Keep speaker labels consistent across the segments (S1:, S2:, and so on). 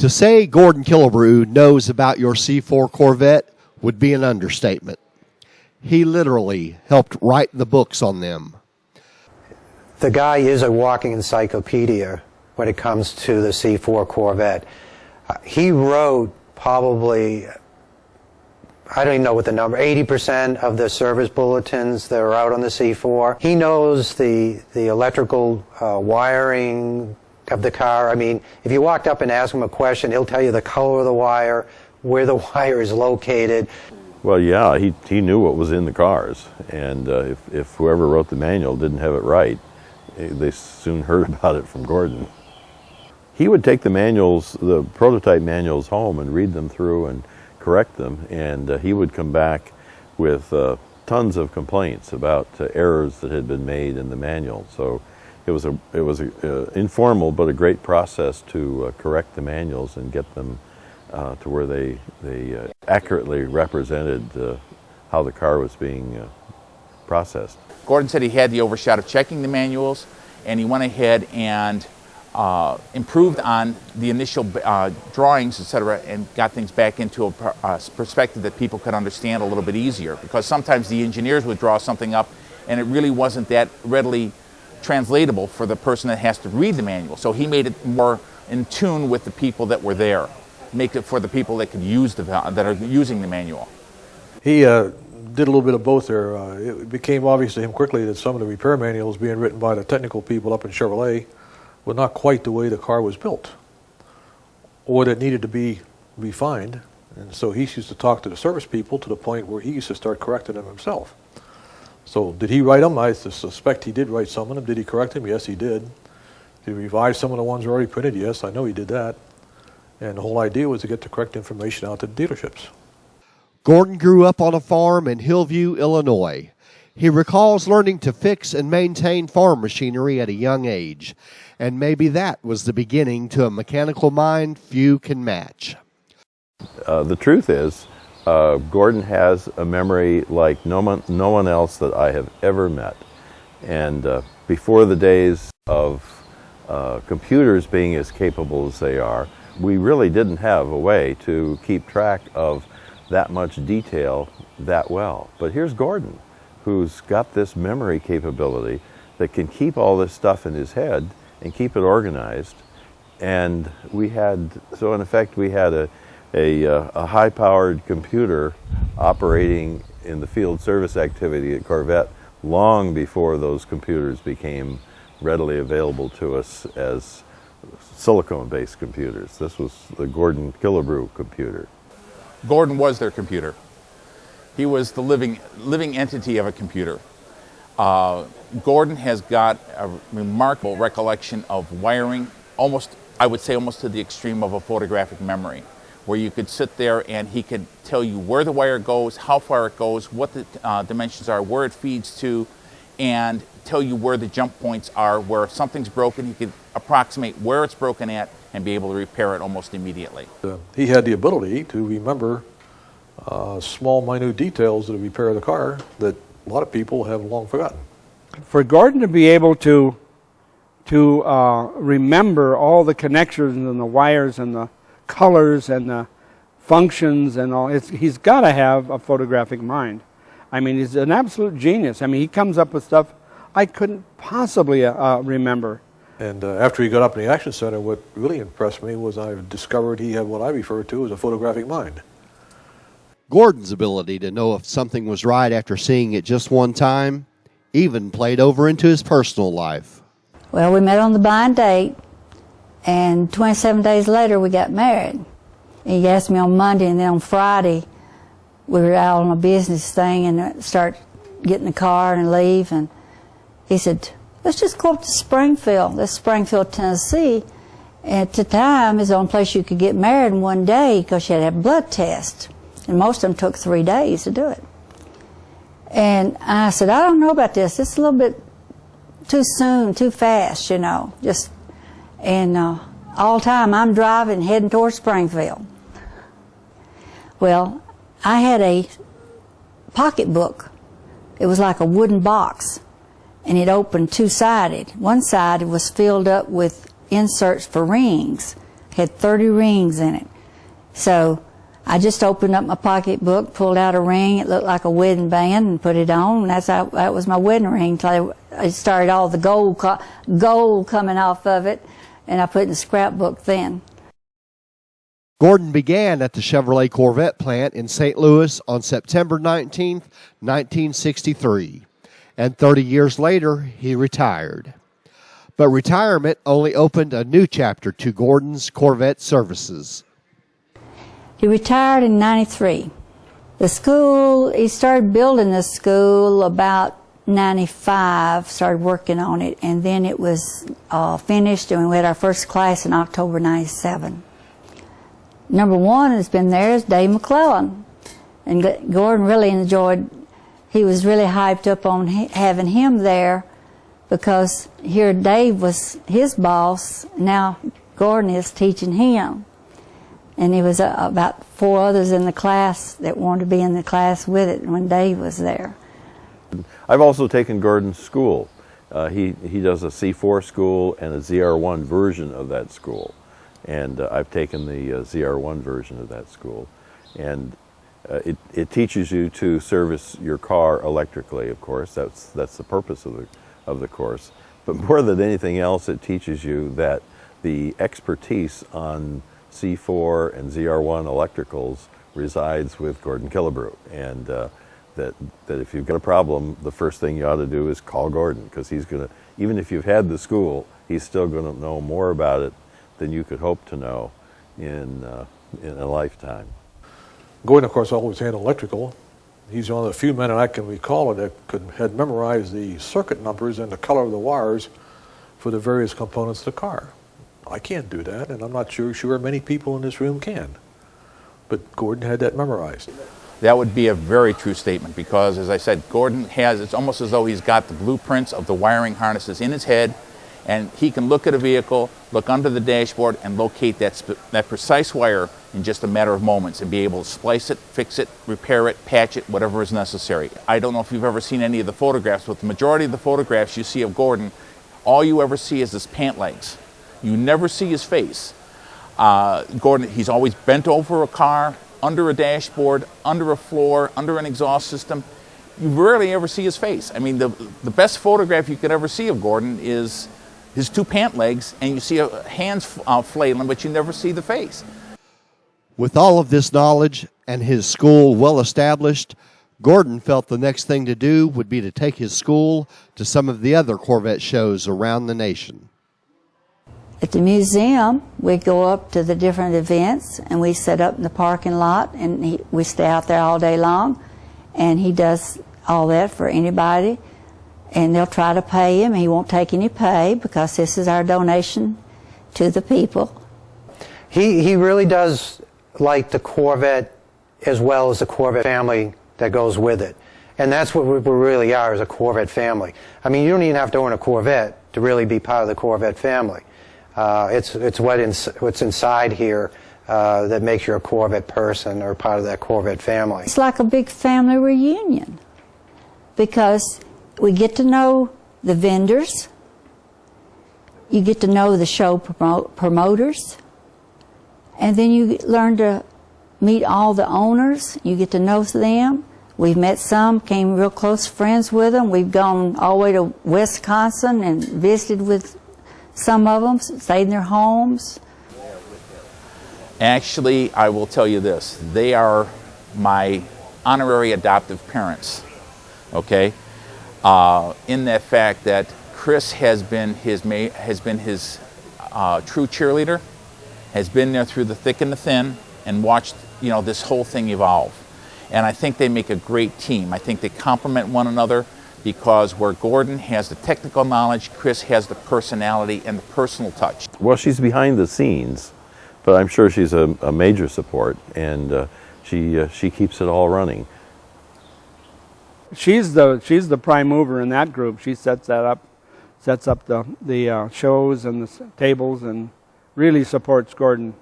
S1: To say Gordon Killebrew knows about your C4 Corvette would be an understatement. He literally helped write the books on them.
S2: The guy is a walking encyclopedia when it comes to the C4 Corvette. He wrote probably, I don't even know what the number, 80% of the service bulletins that are out on the C4. He knows the electrical wiring of the car. I mean, if you walked up and asked him a question, he'll tell you the color of the wire, where the wire is located.
S3: Well, yeah, he knew what was in the cars, and if whoever wrote the manual didn't have it right, they soon heard about it from Gordon. He would take the manuals, the prototype manuals, home and read them through and correct them, and he would come back with tons of complaints about errors that had been made in the manual. So it was a informal but a great process to correct the manuals and get them to where they accurately represented how the car was being processed.
S4: Gordon said he had the overshot of checking the manuals, and he went ahead and improved on the initial drawings, etc., and got things back into a perspective that people could understand a little bit easier, because sometimes the engineers would draw something up and it really wasn't that readily translatable for the person that has to read the manual. So he made it more in tune with the people that were there, make it for the people that could use that are using the manual.
S5: He did a little bit of both there. It became obvious to him quickly that some of the repair manuals being written by the technical people up in Chevrolet were not quite the way the car was built, or that needed to be refined. And so he used to talk to the service people to the point where he used to start correcting them himself. So did he write them? I suspect he did write some of them. Did he correct them? Yes, he did. Did he revise some of the ones already printed? Yes, I know he did that. And the whole idea was to get the correct information out to the dealerships.
S1: Gordon grew up on a farm in Hillview, Illinois. He recalls learning to fix and maintain farm machinery at a young age, and maybe that was the beginning to a mechanical mind few can match.
S3: The truth is, Gordon has a memory like no one else that I have ever met. And before the days of computers being as capable as they are, we really didn't have a way to keep track of that much detail that well. But here's Gordon, who's got this memory capability that can keep all this stuff in his head and keep it organized. And so in effect we had a high-powered computer operating in the field service activity at Corvette long before those computers became readily available to us as silicone-based computers. This was the Gordon Killebrew computer.
S4: Gordon was their computer. He was the living entity of a computer. Gordon has got a remarkable recollection of wiring, I would say almost to the extreme of a photographic memory, where you could sit there and he could tell you where the wire goes, how far it goes, what the dimensions are, where it feeds to, and tell you where the jump points are, where if something's broken, he could approximate where it's broken at and be able to repair it almost immediately.
S5: He had the ability to remember small, minute details of the repair of the car that a lot of people have long forgotten.
S6: For Gordon to be able to remember all the connectors and the wires and the colors and the functions and all, he's got to have a photographic mind. I mean, he's an absolute genius. I mean, he comes up with stuff I couldn't possibly remember.
S5: And after he got up in the Action Center, what really impressed me was I discovered he had what I refer to as a photographic mind.
S1: Gordon's ability to know if something was right after seeing it just one time even played over into his personal life.
S7: Well, we met on the blind date, and 27 days later we got married. He asked me on Monday, and then on Friday we were out on a business thing and start getting the car and leave, and he said, let's just go up to Springfield. That's Springfield, Tennessee. At the time, it's the only place you could get married in one day because you had to have a blood test. And most of them took 3 days to do it. And I said, I don't know about this. It's a little bit too soon, too fast, you know. And all the time I'm driving, heading towards Springfield. Well, I had a pocketbook. It was like a wooden box, and it opened two-sided. One side was filled up with inserts for rings. had 30 rings in it. So I just opened up my pocketbook, pulled out a ring. It looked like a wedding band, and put it on. And that was my wedding ring until I started all the gold coming off of it, and I put it in the scrapbook then.
S1: Gordon began at the Chevrolet Corvette plant in St. Louis on September 19, 1963, and 30 years later he retired. But retirement only opened a new chapter to Gordon's Corvette services.
S7: He retired in '93. The school, he started building the school about '95, started working on it, and then it was finished, and we had our first class in October '97. Number one has been there is Dave McLellan, and Gordon really enjoyed, he was really hyped up on having him there, because here Dave was his boss, now Gordon is teaching him. And there was about 4 others in the class that wanted to be in the class with it when Dave was there.
S3: I've also taken Gordon's school. He does a C4 school and a ZR1 version of that school. And I've taken the ZR1 version of that school. And it teaches you to service your car electrically, of course. That's the purpose of the course. But more than anything else, it teaches you that the expertise on C4 and ZR1 electricals resides with Gordon Killebrew, and that if you've got a problem, the first thing you ought to do is call Gordon, because he's going to, even if you've had the school, he's still going to know more about it than you could hope to know in a lifetime.
S5: Gordon, of course, always handled electrical. He's one of the few men that I can recall that had memorized the circuit numbers and the color of the wires for the various components of the car. I can't do that, and I'm not sure many people in this room can. But Gordon had that memorized.
S4: That would be a very true statement, because, as I said, Gordon has, it's almost as though he's got the blueprints of the wiring harnesses in his head, and he can look at a vehicle, look under the dashboard, and locate that precise wire in just a matter of moments, and be able to splice it, fix it, repair it, patch it, whatever is necessary. I don't know if you've ever seen any of the photographs, but the majority of the photographs you see of Gordon, all you ever see is his pant legs. You never see his face. Gordon, he's always bent over a car, under a dashboard, under a floor, under an exhaust system. You rarely ever see his face. I mean, the best photograph you could ever see of Gordon is his 2 pant legs, and you see hands flailing, but you never see the face.
S1: With all of this knowledge and his school well established, Gordon felt the next thing to do would be to take his school to some of the other Corvette shows around the nation.
S7: At the museum, we go up to the different events, and we set up in the parking lot, and we stay out there all day long, and he does all that for anybody, and they'll try to pay him. He won't take any pay, because this is our donation to the people.
S2: He really does like the Corvette as well as the Corvette family that goes with it. And that's what we really are, is a Corvette family. I mean, you don't even have to own a Corvette to really be part of the Corvette family. It's what's inside here that makes you a Corvette person or part of that Corvette family.
S7: It's like a big family reunion, because we get to know the vendors, you get to know the show promoters, and then you learn to meet all the owners. You get to know them. We've met some, became real close friends with them. We've gone all the way to Wisconsin and visited with some of them, stayed in their homes.
S4: Actually, I will tell you this. They are my honorary adoptive parents, okay? In that fact that Chris has been his true cheerleader, has been there through the thick and the thin, and watched, you know, this whole thing evolve. And I think they make a great team. I think they complement one another, because where Gordon has the technical knowledge, Chris has the personality and the personal touch.
S3: Well, she's behind the scenes, but I'm sure she's a major support, and she keeps it all running.
S6: She's the prime mover in that group. She sets up the shows and the tables, and really supports Gordon.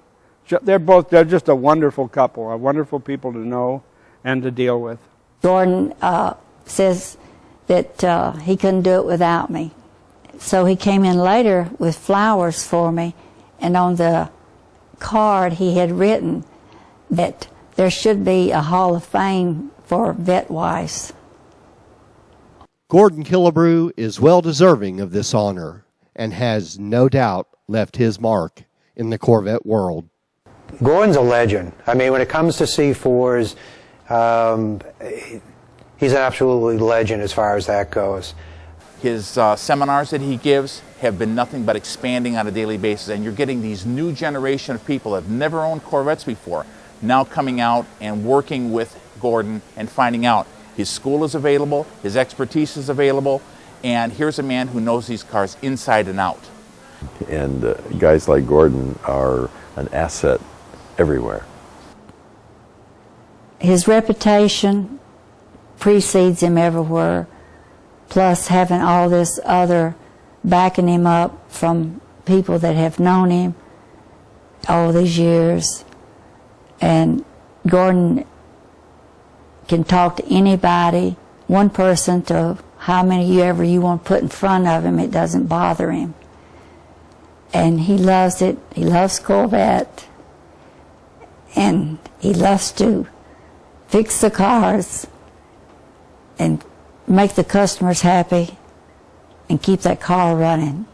S6: They're just a wonderful couple, wonderful people to know and to deal with.
S7: Gordon says that he couldn't do it without me. So he came in later with flowers for me, and on the card he had written that there should be a Hall of Fame for vet wives.
S1: Gordon Killebrew is well deserving of this honor and has no doubt left his mark in the Corvette world.
S2: Gordon's a legend. I mean, when it comes to C4s, he's an absolutely legend as far as that goes.
S4: His seminars that he gives have been nothing but expanding on a daily basis, and you're getting these new generation of people that have never owned Corvettes before now coming out and working with Gordon and finding out his school is available, his expertise is available, and here's a man who knows these cars inside and out.
S3: And guys like Gordon are an asset everywhere.
S7: His reputation precedes him everywhere, plus having all this other backing him up from people that have known him all these years. And Gordon can talk to anybody, one person to how many ever you want to put in front of him, it doesn't bother him. And he loves it. He loves Corvette. And he loves to fix the cars and make the customers happy and keep that car running.